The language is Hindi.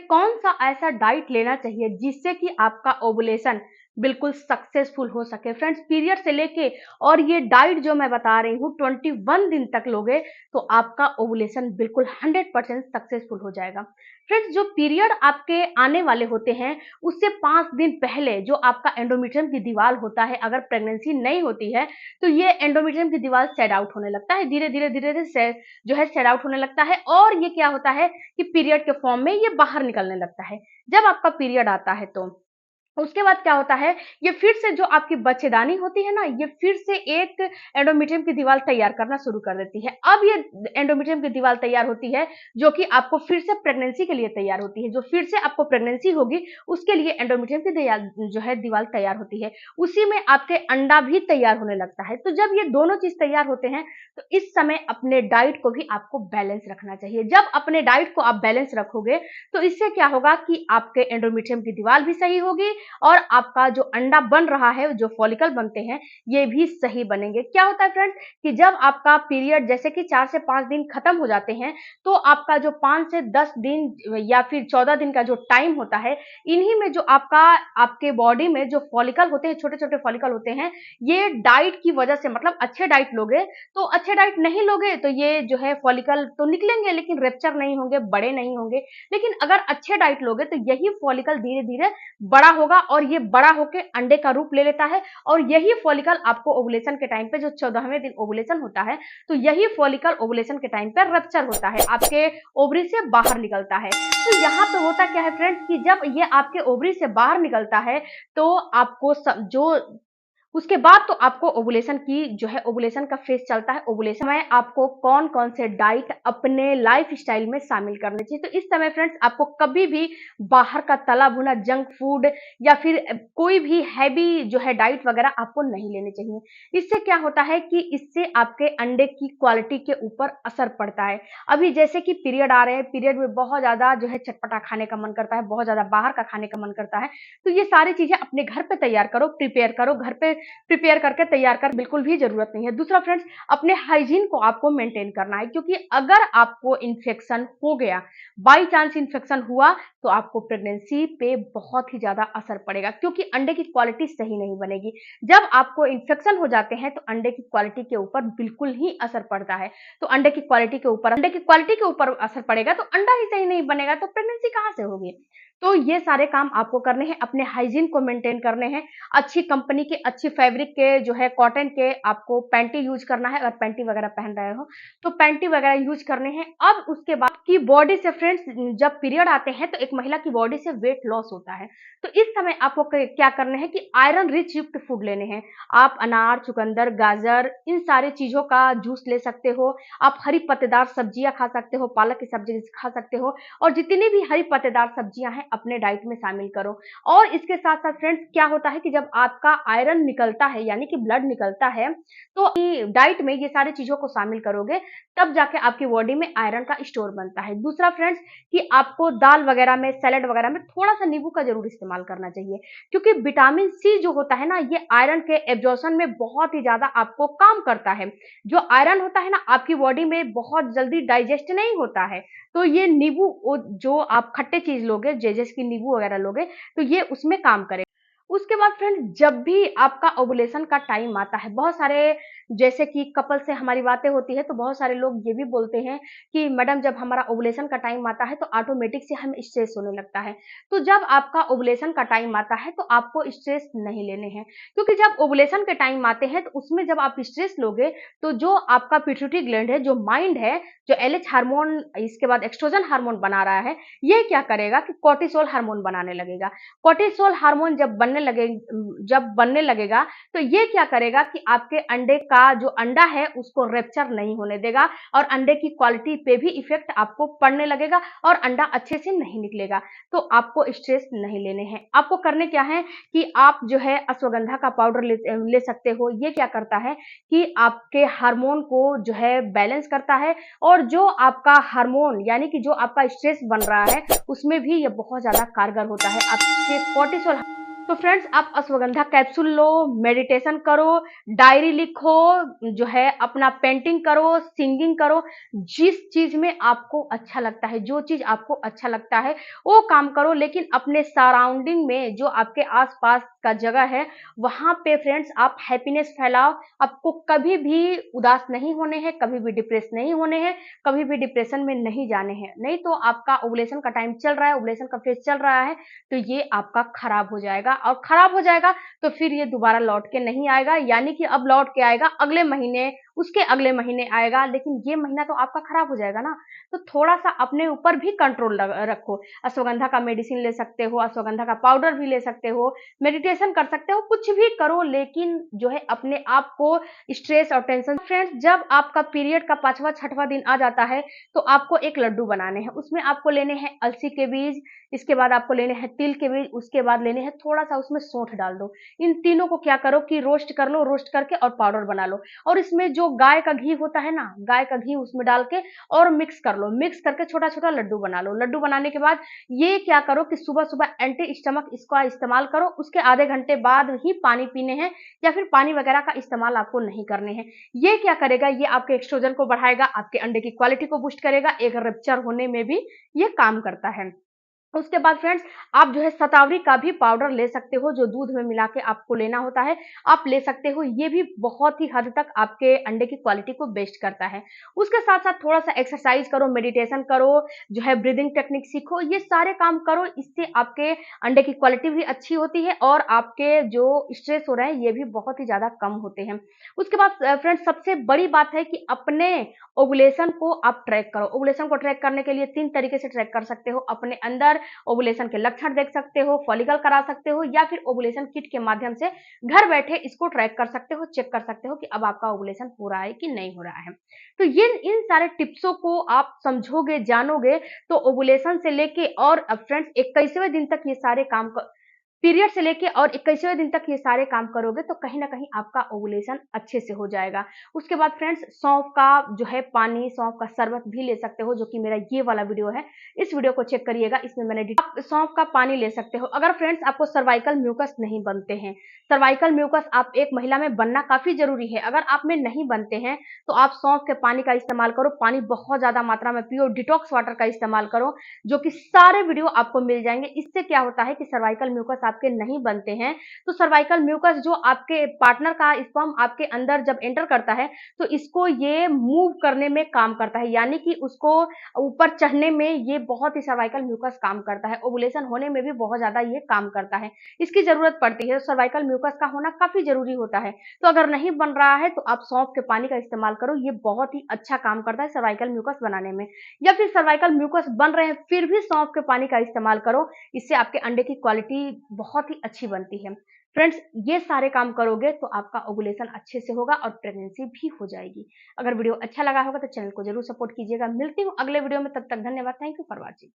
कौन सा ऐसा डाइट लेना चाहिए जिससे कि आपका ओवुलेशन बिल्कुल सक्सेसफुल हो सके। फ्रेंड्स, पीरियड से लेके और ये डाइट जो मैं बता रही हूँ 21 दिन तक लोगे तो आपका ओवुलेशन बिल्कुल 100% सक्सेसफुल हो जाएगा। फ्रेंड्स, जो पीरियड आपके आने वाले होते हैं उससे 5 दिन पहले जो आपका एंडोमेट्रियम की दीवार होता है, अगर प्रेगनेंसी नहीं होती है तो ये एंडोमेट्रियम की दीवार सेड आउट होने लगता है, धीरे धीरे धीरे धीरे जो है सेड आउट होने लगता है और ये क्या होता है कि पीरियड के फॉर्म में ये बाहर निकलने लगता है। जब आपका पीरियड आता है तो उसके बाद क्या होता है, ये फिर से जो आपकी बच्चेदानी होती है ना, ये फिर से एक एंडोमेट्रियम की दीवार तैयार करना शुरू कर देती है। अब ये एंडोमेट्रियम की दीवार तैयार होती है जो कि आपको फिर से प्रेगनेंसी के लिए तैयार होती है। जो फिर से आपको प्रेगनेंसी होगी उसके लिए एंडोमेट्रियम की जो है दीवार तैयार होती है। उसी में आपके अंडा भी तैयार होने लगता है। तो जब ये दोनों चीज तैयार होते हैं तो इस समय अपने डाइट को भी आपको बैलेंस रखना चाहिए। जब अपने डाइट को आप बैलेंस रखोगे तो इससे क्या होगा कि आपके एंडोमेट्रियम की दीवार भी सही होगी और आपका जो अंडा बन रहा है, जो फॉलिकल बनते हैं, ये भी सही बनेंगे। क्या होता है फ्रेंड्स कि जब आपका पीरियड जैसे कि 4 से 5 दिन खत्म हो जाते हैं तो आपका जो 5 से 10 दिन या फिर 14 दिन का जो टाइम होता है, इन्हीं में जो आपके बॉडी में जो फॉलिकल होते हैं, छोटे छोटे फॉलिकल होते हैं, ये डाइट की वजह से, मतलब अच्छे डाइट लोगे तो, अच्छे डाइट नहीं लोगे तो ये जो है फॉलिकल तो निकलेंगे लेकिन रेप्चर नहीं होंगे, बड़े नहीं होंगे। लेकिन अगर अच्छे डाइट लोगे तो यही फॉलिकल धीरे धीरे बड़ा होगा और ये बड़ा होकर अंडे का रूप ले लेता है और यही फॉलिकल आपको ओवुलेशन के टाइम पे, जो 14वें दिन ओवुलेशन होता है, तो यही फॉलिकल ओवुलेशन के टाइम पे रप्चर होता है, आपके ओवरी से बाहर निकलता है। तो यहाँ पे होता क्या है फ्रेंड्स कि जब ये आपके ओवरी से बाहर निकलता है तो आपको जो उसके बाद तो आपको ओवुलेशन की जो है ओवुलेशन का फेज चलता है। ओवुलेशन में आपको कौन कौन से डाइट अपने लाइफ स्टाइल में शामिल करने चाहिए। तो इस समय फ्रेंड्स आपको कभी भी बाहर का तला भुना जंक फूड या फिर कोई भी हैवी जो है डाइट वगैरह आपको नहीं लेने चाहिए। इससे क्या होता है कि इससे आपके अंडे की क्वालिटी के ऊपर असर पड़ता है। अभी जैसे कि पीरियड आ रहे हैं, पीरियड में बहुत ज्यादा जो है चटपटा खाने का मन करता है, बहुत ज्यादा बाहर का खाने का मन करता है। तो ये सारी चीजें अपने घर पे तैयार करो, प्रिपेयर करो, घर पे प्रिपेयर करके तैयार कर बिल्कुल भी जरूरत नहीं है। दूसरा फ्रेंड्स, अपने हाइजीन को आपको मेंटेन करना है, क्योंकि अगर आपको इन्फेक्शन हो गया, बाई चांस इन्फेक्शन हुआ, तो आपको प्रेगनेंसी पे बहुत ही ज्यादा असर पड़ेगा, क्योंकि अंडे की क्वालिटी सही नहीं बनेगी। जब आपको इन्फेक्शन हो जाते हैं तो अंडे की क्वालिटी के ऊपर बिल्कुल ही असर पड़ता है। तो अंडे की क्वालिटी के ऊपर असर पड़ेगा तो अंडा ही सही नहीं बनेगा तो प्रेगनेंसी कहां से होगी। तो ये सारे काम आपको करने हैं, अपने हाइजीन को मेंटेन करने हैं, अच्छी कंपनी के, अच्छी फैब्रिक के जो है कॉटन के आपको पैंटी यूज करना है। अगर पैंटी वगैरह पहन रहे हो तो पैंटी वगैरह यूज करने हैं। अब उसके बाद की बॉडी से फ्रेंड्स, जब पीरियड आते हैं तो एक महिला की बॉडी से वेट लॉस होता है। तो इस समय आपको क्या करना है कि आयरन रिच युक्त फूड लेने हैं। आप अनार, चुकंदर, गाजर, इन सारी चीजों का जूस ले सकते हो। आप हरी पत्तेदार सब्जियां खा सकते हो, पालक की सब्जी खा सकते हो और जितनी भी हरी पत्तेदार सब्जियां हैं अपने डाइट में शामिल करो। और इसके साथ साथ फ्रेंड्स क्या होता है कि जब आपका आयरन निकलता है, यानी कि ब्लड निकलता है, तो डाइट में ये सारी चीजों को शामिल करोगे तब जाके आपकी बॉडी में आयरन का स्टोर बनता है। दूसरा फ्रेंड्स कि आपको दाल वगैरह में, सैलेड वगैरह में थोड़ा सा नींबू का जरूर इस्तेमाल करना चाहिए, क्योंकि विटामिन सी जो होता है ना, ये आयरन के एब्जॉर्प्शन में बहुत ही ज्यादा आपको काम करता है। जो आयरन होता है ना, आपकी बॉडी में बहुत जल्दी डाइजेस्ट नहीं होता है। तो ये नींबू, जो आप खट्टे चीज लोगे जैसे कि नींबू वगैरह लोगे तो ये उसमें काम करेगा। उसके बाद फ्रेंड, जब भी आपका ओवुलेशन का टाइम आता है, बहुत सारे जैसे कि कपल से हमारी बातें होती है तो बहुत सारे लोग ये भी बोलते हैं कि मैडम जब हमारा ओवुलेशन का टाइम आता है तो ऑटोमेटिक से हमें स्ट्रेस होने लगता है। तो जब आपका ओवुलेशन का टाइम आता है तो आपको स्ट्रेस नहीं लेने हैं, क्योंकि जब ओवुलेशन के टाइम आते हैं तो उसमें जब आप स्ट्रेस लोगे तो जो आपका पिट्यूटरी ग्लैंड है, जो माइंड है, जो एलएच हार्मोन, इसके बाद एक्सट्रोजन हार्मोन बना रहा है, ये क्या करेगा कि कोर्टिसोल हार्मोन बनाने लगेगा। कोर्टिसोल हार्मोन जब बनने लगेगा तो ये क्या करेगा कि आपके अंडे का जो अंडा है उसको रेप्चर नहीं होने देगा और अंडे की क्वालिटी पे भी इफेक्ट आपको पड़ने लगेगा और अंडा अच्छे से नहीं निकलेगा। तो आपको स्ट्रेस नहीं लेने हैं। आपको करने क्या है कि आप जो है अश्वगंधा का पाउडर ले सकते हो। ये क्या करता है कि आपके हार्मोन को जो है बैलेंस करता है और जो आपका हार्मोन यानी कि जो आपका स्ट्रेस बन रहा है उसमें भी ये बहुत ज्यादा कारगर होता है। आपके कोर्टिसोल तो फ्रेंड्स आप अश्वगंधा कैप्सूल लो, मेडिटेशन करो, डायरी लिखो, जो है अपना पेंटिंग करो, सिंगिंग करो, जिस चीज में आपको अच्छा लगता है, जो चीज आपको अच्छा लगता है वो काम करो, लेकिन अपने सराउंडिंग में जो आपके आसपास का जगह है वहां पे फ्रेंड्स आप हैप्पीनेस फैलाओ। आपको कभी भी उदास नहीं होने हैं, कभी भी डिप्रेस नहीं होने हैं, कभी भी डिप्रेशन में नहीं जाने हैं, नहीं तो आपका ओवुलेशन का टाइम चल रहा है, ओवुलेशन का फेज चल रहा है, तो ये आपका खराब हो जाएगा, और खराब हो जाएगा तो फिर ये दोबारा लौट के नहीं आएगा, यानी कि अब लौट के आएगा अगले महीने, उसके अगले महीने आएगा, लेकिन ये महीना तो आपका खराब हो जाएगा ना। तो थोड़ा सा अपने ऊपर भी कंट्रोल रखो। अश्वगंधा का मेडिसिन ले सकते हो, अश्वगंधा का पाउडर भी ले सकते हो, मेडिटेशन कर सकते हो, कुछ भी करो, लेकिन जो है अपने आप को स्ट्रेस और टेंशन। फ्रेंड्स जब आपका पीरियड का 5वां 6वां दिन आ जाता है तो आपको एक लड्डू बनाने हैं। उसमें आपको लेने हैं अलसी के बीज, इसके बाद आपको लेने हैं तिल के बीज, उसके बाद लेने हैं थोड़ा सा उसमें सौंठ डाल दो। इन तीनों को क्या करो कि रोस्ट कर लो, रोस्ट करके और पाउडर बना लो, और इसमें जो गाय का घी होता है ना, गाय का घी उसमें डाल के और मिक्स कर लो, मिक्स करके छोटा छोटा लड्डू बना लो। लड्डू बनाने के बाद ये क्या करो कि सुबह सुबह एंटी स्टमक इसका इस्तेमाल करो, उसके आधे घंटे बाद ही पानी पीने हैं, या फिर पानी वगैरह का इस्तेमाल आपको नहीं करने हैं। ये क्या करेगा, ये आपके एस्ट्रोजन को बढ़ाएगा, आपके अंडे की क्वालिटी को बूस्ट करेगा, एक रप्चर होने में भी ये काम करता है। उसके बाद फ्रेंड्स आप जो है शतावरी का भी पाउडर ले सकते हो, जो दूध में मिला के आपको लेना होता है, आप ले सकते हो। ये भी बहुत ही हद तक आपके अंडे की क्वालिटी को बेस्ट करता है। उसके साथ साथ थोड़ा सा एक्सरसाइज करो, मेडिटेशन करो, जो है ब्रीदिंग टेक्निक सीखो, ये सारे काम करो, इससे आपके अंडे की क्वालिटी भी अच्छी होती है और आपके जो स्ट्रेस हो रहे हैं ये भी बहुत ही ज्यादा कम होते हैं। उसके बाद फ्रेंड्स सबसे बड़ी बात है कि अपने ओवुलेशन को आप ट्रैक करो। ओवुलेशन को ट्रैक करने के लिए 3 तरीके से ट्रैक कर सकते हो। अपने अंदर ओवुलेशन के लक्षण देख सकते हो, फॉलिकल करा सकते हो, या फिर ओवुलेशन किट के माध्यम से घर बैठे इसको ट्रैक कर सकते हो, चेक कर सकते हो कि अब आपका ओवुलेशन हो रहा है कि नहीं हो रहा है। तो ये इन सारे टिप्सों को आप समझोगे, जानोगे, तो ओवुलेशन से लेके और अब फ्रेंड्स 21वें दिन तक ये सारे काम पीरियड से लेके और 21वें दिन तक ये सारे काम करोगे तो कहीं ना कहीं आपका ओवुलेशन अच्छे से हो जाएगा। उसके बाद फ्रेंड्स सौंफ का जो है पानी, सौंफ का शरबत भी ले सकते हो, जो कि मेरा ये वाला वीडियो है, इस वीडियो को चेक करिएगा, इसमें मैंने आप सौंफ का पानी ले सकते हो। अगर फ्रेंड्स आपको सर्वाइकल म्यूकस नहीं बनते हैं, सर्वाइकल म्यूकस आप एक महिला में बनना काफी जरूरी है, अगर आप में नहीं बनते हैं तो आप सौंफ के पानी का इस्तेमाल करो, पानी बहुत ज्यादा मात्रा में पियो, डिटॉक्स वाटर का इस्तेमाल करो, जो कि सारे वीडियो आपको मिल जाएंगे। इससे क्या होता है कि सर्वाइकल म्यूकस आपके नहीं बनते हैं, तो सर्वाइकल म्यूकस जो आपके पार्टनर का स्पर्म आपके अंदर जब एंटर करता है तो इसको ये मूव करने में काम करता है, यानी कि उसको ऊपर चढ़ने में ये बहुत ही सर्वाइकल म्यूकस काम करता है, ओवुलेशन होने में भी बहुत ज्यादा ये काम करता है, इसकी जरूरत पड़ती है। सर्वाइकल म्यूकस का होना काफी जरूरी होता है। तो अगर नहीं बन रहा है तो आप सौंफ के पानी का इस्तेमाल करो, ये बहुत ही अच्छा काम करता है सर्वाइकल म्यूकस बनाने में। या फिर सर्वाइकल म्यूकस बन रहे हैं फिर भी सौंफ के पानी का इस्तेमाल करो, इससे आपके अंडे की क्वालिटी बहुत ही अच्छी बनती है। फ्रेंड्स ये सारे काम करोगे तो आपका ओवुलेशन अच्छे से होगा और प्रेगनेंसी भी हो जाएगी। अगर वीडियो अच्छा लगा होगा तो चैनल को जरूर सपोर्ट कीजिएगा। मिलती हूँ अगले वीडियो में, तब तक धन्यवाद। Thank you for watching.